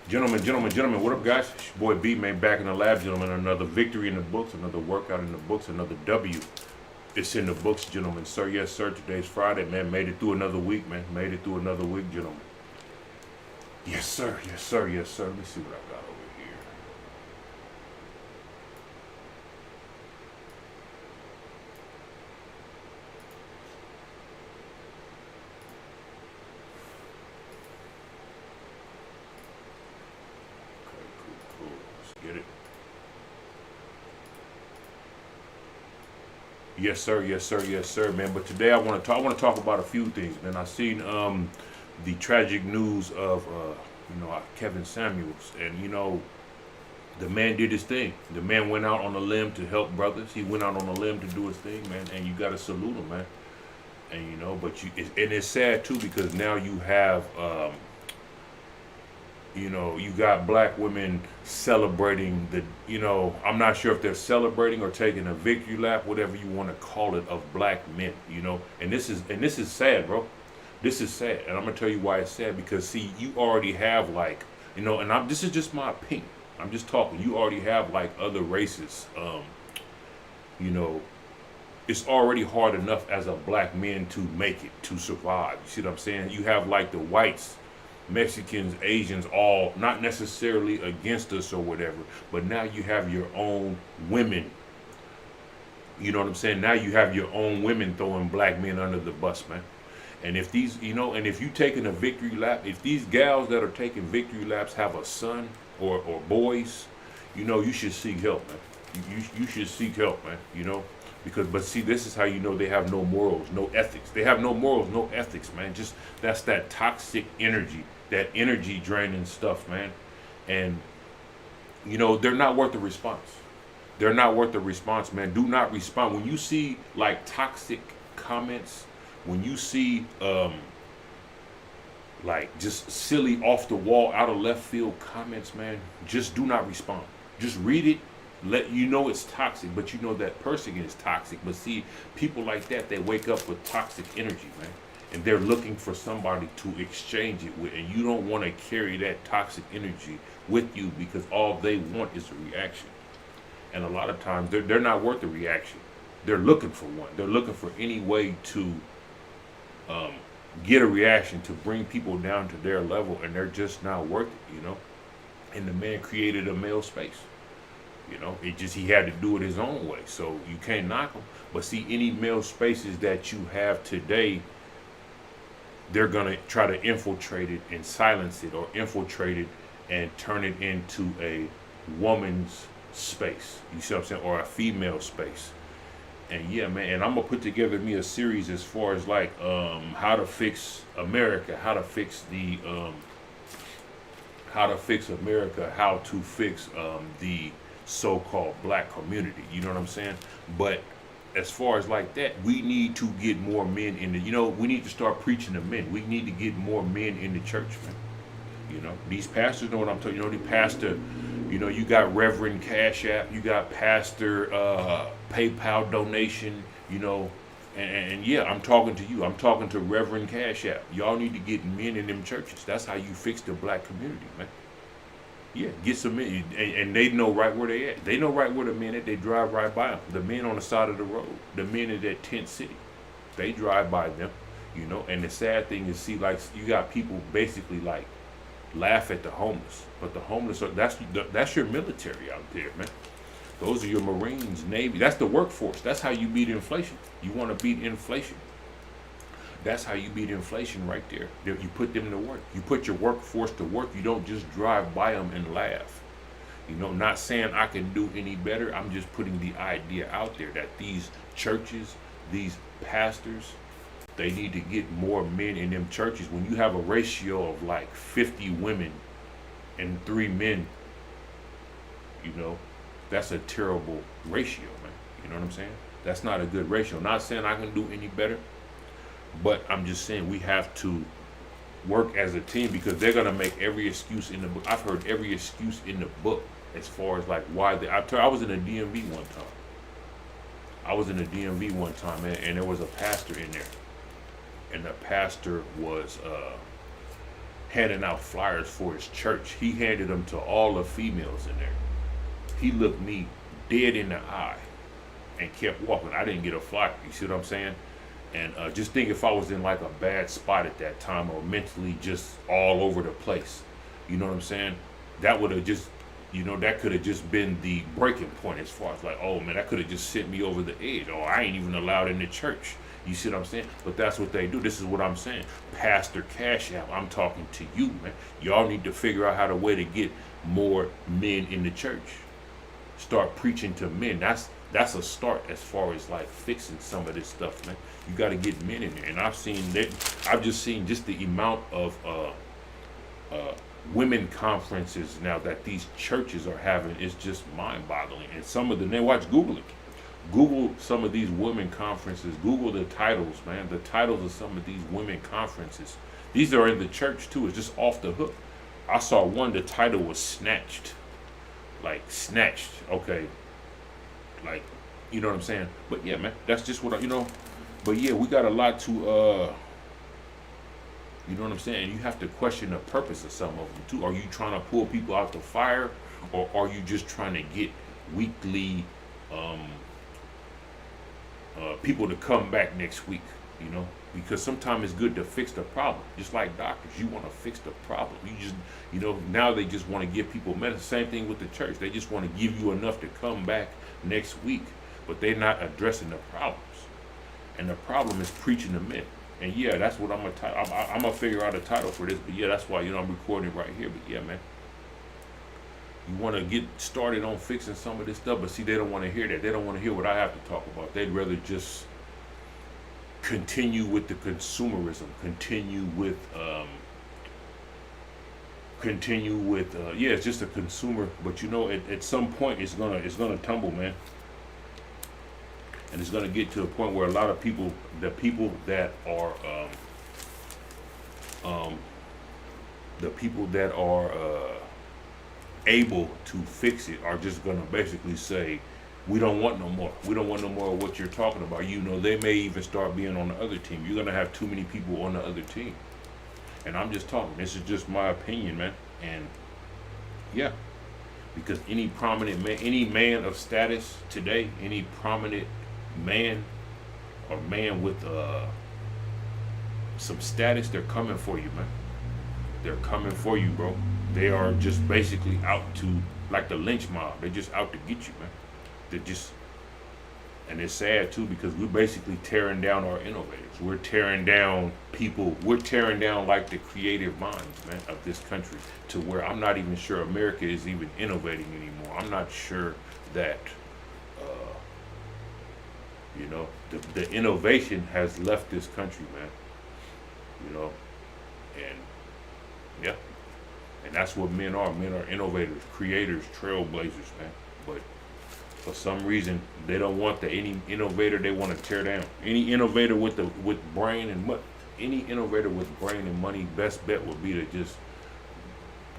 Gentlemen, what up, guys? It's your boy B, man, back in the lab, gentlemen. Another victory in the books, another workout in the books, another W. It's in the books, gentlemen. Sir, yes, sir. Today's Friday, man. Made it through another week, man. Made it through another week, gentlemen. Yes, sir. Yes, sir. Yes, sir. Let me see what I got over here. Okay, cool. Let's get it. Yes, sir. Yes, sir. Yes, sir, man. But today I want to talk. I want to talk about a few things, man. I seen the tragic news of Kevin Samuels, and the man did his thing. The man went out on a limb to help brothers. He went out on a limb to do his thing, man. And you got to salute him, man. And and it's sad too because now you have you got black women celebrating I'm not sure if they're celebrating or taking a victory lap, whatever you want to call it, of black men, and this is sad, bro. This is sad, and I'm gonna tell you why it's sad, because see, you already have this is just my opinion. I'm just talking. You already have like other races, you know, it's already hard enough as a black man to make it, to survive. You see what I'm saying? You have like the whites, Mexicans, Asians, all not necessarily against us or whatever, but now you have your own women. You know what I'm saying? Now you have your own women throwing black men under the bus, man. And if these, and if you taking a victory lap, if these gals that are taking victory laps have a son or boys, you should seek help, man. You should seek help, man. But see, this is how you know they have no morals, no ethics. They have no morals, no ethics, man. Just that's that toxic energy, that energy draining stuff, man. And they're not worth the response. They're not worth the response, man. Do not respond when you see like toxic comments. When you see like just silly, off the wall, out of left field comments, man, just do not respond. Just read it. Let you know it's toxic, but you know that person is toxic. But see, people like that, they wake up with toxic energy, man, and they're looking for somebody to exchange it with, and you don't want to carry that toxic energy with you, because all they want is a reaction. And a lot of times they're not worth the reaction. They're looking for one. They're looking for any way to get a reaction, to bring people down to their level, and they're just not worth it. And the man created a male space. He had to do it his own way. So you can't knock him. But see, any male spaces that you have today, they're going to try to infiltrate it and silence it, or infiltrate it and turn it into a woman's space. You see what I'm saying? Or a female space. And yeah, man, and I'm going to put together me a series as far as like how to fix America, how to fix America, how to fix the so-called black community. You know what I'm saying? But as far as like that, we need to get more men in we need to start preaching to men. We need to get more men in the church, man. These pastors know what I'm talking. The pastor, you got Reverend Cash App, you got Pastor PayPal donation, and yeah, I'm talking to you. I'm talking to Reverend Cash App. Y'all need to get men in them churches. That's how you fix the black community, man. Yeah, get some men, and they know right where they at. They know right where the men at. They drive right by them. The men on the side of the road, the men in that tent city, they drive by them, And the sad thing is, see, like you got people basically like laugh at the homeless, but the homeless that's your military out there, man. Those are your Marines, Navy. That's the workforce. That's how you beat inflation. You want to beat inflation. That's how you beat inflation right there. You put them to work. You put your workforce to work. You don't just drive by them and laugh. Not saying I can do any better. I'm just putting the idea out there that these churches, these pastors, they need to get more men in them churches. When you have a ratio of like 50 women and 3 men, that's a terrible ratio, man. You know what I'm saying? That's not a good ratio. Not saying I can do any better. But I'm just saying we have to work as a team, because they're going to make every excuse in the book. I've heard every excuse in the book as far as like why I was in a DMV one time. Man, and there was a pastor in there. And the pastor was handing out flyers for his church. He handed them to all the females in there. He looked me dead in the eye and kept walking. I didn't get a flyer. You see what I'm saying? And just think if I was in like a bad spot at that time, or mentally just all over the place. You know what I'm saying? That would have just, that could have just been the breaking point, as far as like, oh man, that could have just sent me over the edge. Oh, I ain't even allowed in the church. You see what I'm saying? But that's what they do. This is what I'm saying. Pastor Cash App, I'm talking to you, man. Y'all need to figure out how to way to get more men in the church. Start preaching to men. That's a start as far as like fixing some of this stuff, man. You got to get men in there. And I've just seen just the amount of women conferences now that these churches are having is just mind-boggling. And some of them, Google it. Google some of these women conferences. Google the titles, man. The titles of some of these women conferences. These are in the church too. It's just off the hook. I saw one, the title was Snatched. Like snatched. Okay. Like, you know what I'm saying? But yeah, man, that's just what but yeah, we got a lot to you know what I'm saying? You have to question the purpose of some of them too. Are you trying to pull people out the fire, or are you just trying to get weekly people to come back next week? Because sometimes it's good to fix the problem. Just like doctors, you want to fix the problem. You just, now they just want to give people medicine. Same thing with the church. They just want to give you enough to come back next week, but they're not addressing the problems. And the problem is preaching to men. And yeah, that's what I'm gonna figure out a title for this. But yeah, that's why I'm recording it right here. But yeah, man, you want to get started on fixing some of this stuff, but see, they don't want to hear that. They don't want to hear what I have to talk about. They'd rather just continue with the consumerism, continue with it's just a consumer. But at some point it's gonna tumble, man. And it's gonna get to a point where a lot of people, the people that are able to fix it are just gonna basically say, we don't want no more. We don't want no more of what you're talking about. They may even start being on the other team. You're gonna have too many people on the other team. And I'm just talking. This is just my opinion, man. And yeah, because any prominent man, any man of status today, any prominent man or man with some status, they're coming for you, man. They're coming for you, bro. They are just basically out to, like the lynch mob. They're just out to get you, man. And it's sad too, because we're basically tearing down our innovators. We're tearing down people. We're tearing down like the creative minds, man, of this country, to where I'm not even sure America is even innovating anymore. I'm not sure that, the innovation has left this country, man. And yeah, and that's what men are. Men are innovators, creators, trailblazers, man. But for some reason, they don't want any innovator. They want to tear down any innovator with brain and money. Any innovator with brain and money, best bet would be to just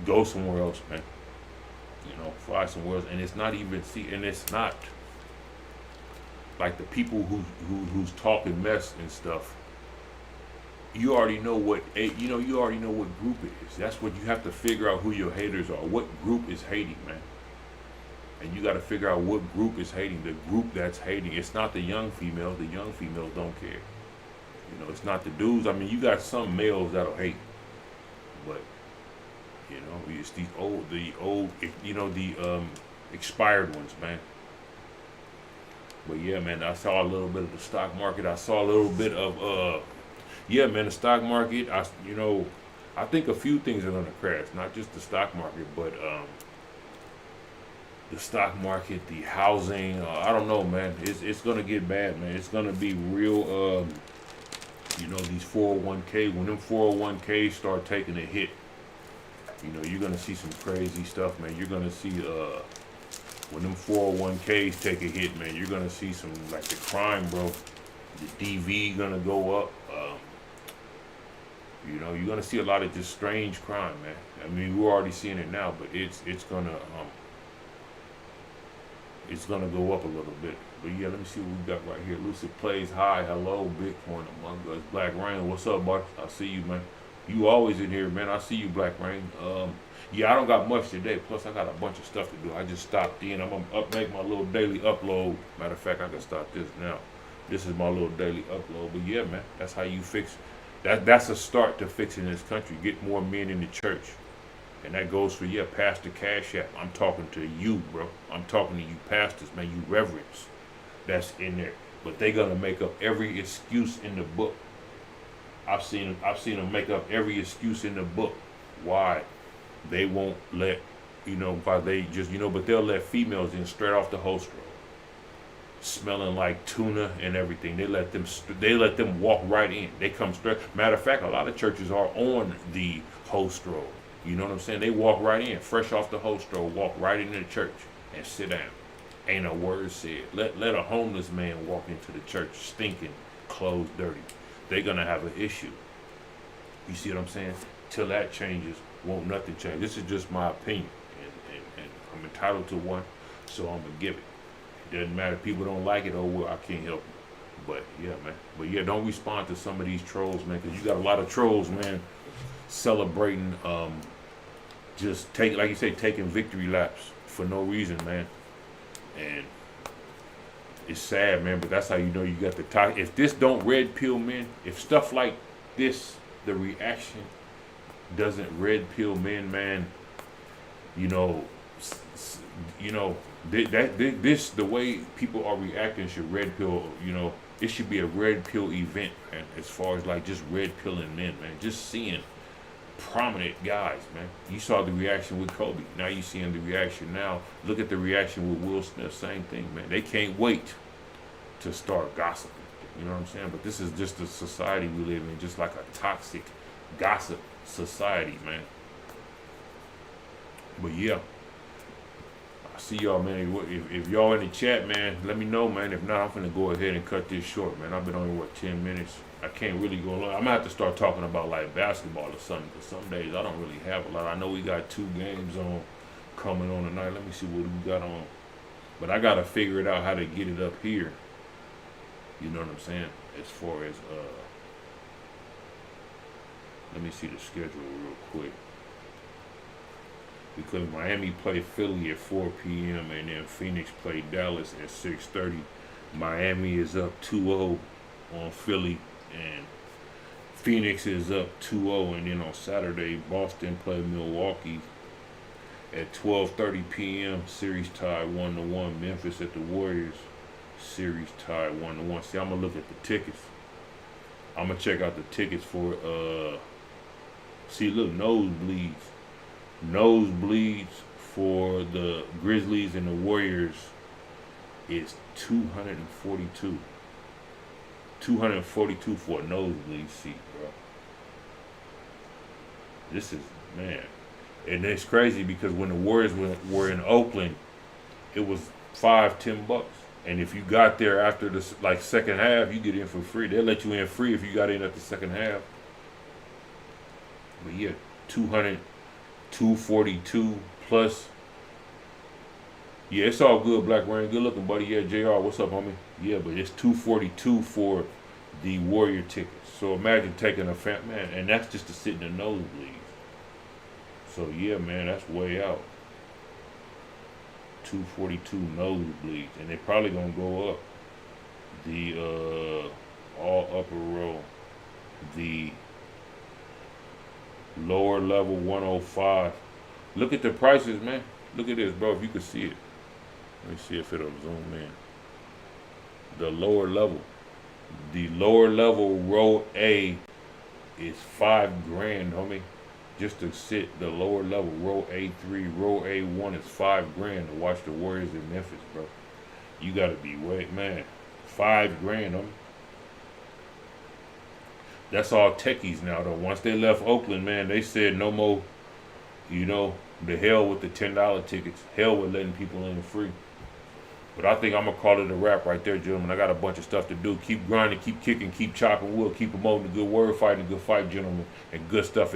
go somewhere else, man. Fly somewhere else. And it's not even and it's not like the people who's talking mess and stuff. You already know what you already know what group it is. That's what you have to figure out, who your haters are. What group is hating, man? And you got to figure out what group is hating. The group that's hating. It's not the young females. The young females don't care. It's not the dudes. I mean, you got some males that'll hate, but it's the expired ones, man. But yeah, man, I saw a little bit of the stock market. I saw a little bit of yeah, man, the stock market. I think a few things are gonna crash. Not just the stock market, but the stock market, the housing. I don't know, man. It's gonna get bad, man. It's gonna be real. These 401k. When them 401ks start taking a hit, you're gonna see some crazy stuff, man. You're gonna see when them 401ks take a hit, man. You're gonna see some, like, the crime, bro. The DV gonna go up. You're gonna see a lot of just strange crime, man. I mean, we're already seeing it now, but it's gonna go up a little bit. But yeah, let me see what we got right here. Lucid Plays, hi, hello, Bitcoin among us. Black Rain, what's up, boy? I see you, man. You always in here, man. I see you, Black Rain. Yeah, I don't got much today. Plus, I got a bunch of stuff to do. I just stopped in. I'm gonna make my little daily upload. Matter of fact, I can start this now. This is my little daily upload. But yeah, man, that's how you fix. That's a start to fixing this country. Get more men in the church. And that goes for, yeah, Pastor Cash App. I'm talking to you, bro. I'm talking to you pastors, man, you reverends that's in there. But they gonna make up every excuse in the book. I've seen them make up every excuse in the book. Why? They won't let, why they just, but they'll let females in straight off the host road. Smelling like tuna and everything. They let them walk right in. They come straight. Matter of fact, a lot of churches are on the host road. You know what I'm saying? They walk right in, fresh off the host road, walk right into the church and sit down. Ain't a word said. Let a homeless man walk into the church stinking, clothes dirty. They're gonna have an issue. You see what I'm saying? Till that changes, won't nothing change. This is just my opinion, and I'm entitled to one, so I'm gonna give it. It doesn't matter. People don't like it. Oh well, I can't help it. But yeah, man. But yeah, don't respond to some of these trolls, man, because you got a lot of trolls, man, celebrating, just like you say, taking victory laps for no reason, man. And it's sad, man, but that's how you know you got the top. If this don't red pill men, if stuff like this, the reaction doesn't red pill men, man, this the way people are reacting should red pill. It should be a red pill event, man. As far as like just red pilling men, man, just seeing prominent guys, man. You saw the reaction with Kobe. Now you seeing the reaction now. Look at the reaction with Will Smith. Same thing, man. They can't wait to start gossiping. You know what I'm saying? But this is just the society we live in, just like a toxic gossip society, man. But yeah, I see y'all, man. If y'all in the chat, man, let me know, man. If not, I'm finna go ahead and cut this short, man. I've been on here, 10 minutes. I can't really go long. I'm gonna have to start talking about like basketball or something, because some days I don't really have a lot. I know we got 2 games on coming on tonight. Let me see what we got on. But I gotta figure it out how to get it up here. You know what I'm saying? As far as let me see the schedule real quick. Because Miami played Philly at 4 p.m. and then Phoenix played Dallas at 6:30. Miami is up 2-0 on Philly, and Phoenix is up 2-0. And then on Saturday, Boston played Milwaukee at 12:30 p.m. Series tied 1-1. Memphis at the Warriors. Series tied 1-1. See, I'm gonna look at the tickets. I'm gonna check out the tickets for see, look, nosebleeds. Nosebleeds for the Grizzlies and the Warriors is $242. $242 for a nosebleed seat, bro. This is, man. And it's crazy because when the Warriors were in Oakland, it was $5-10. And if you got there after the second half, you get in for free. They'll let you in free if you got in at the second half. But yeah, 242 plus. Yeah, it's all good, Black Rain. Good looking, buddy. Yeah, JR, what's up, homie? Yeah, but it's 242 for the Warrior tickets. So imagine taking a man, and that's just to sit in the nosebleeds. So yeah, man, that's way out. 242 nosebleeds, and they're probably gonna go up. The all upper row, the lower level 105. Look at the prices, man. Look at this, bro. If you could see it, let me see if it'll zoom in. The lower level row A is $5,000, homie. Just to sit the lower level, row A3, row A1 is $5,000 to watch the Warriors in Memphis, bro. You gotta be man. $5,000, homie. That's all techies now, though. Once they left Oakland, man, they said no more. The hell with the $10 tickets. Hell with letting people in free. But I think I'm gonna call it a wrap right there, gentlemen. I got a bunch of stuff to do. Keep grinding, keep kicking, keep chopping wood, keep promoting the good word, fighting the good fight, gentlemen. And good stuff is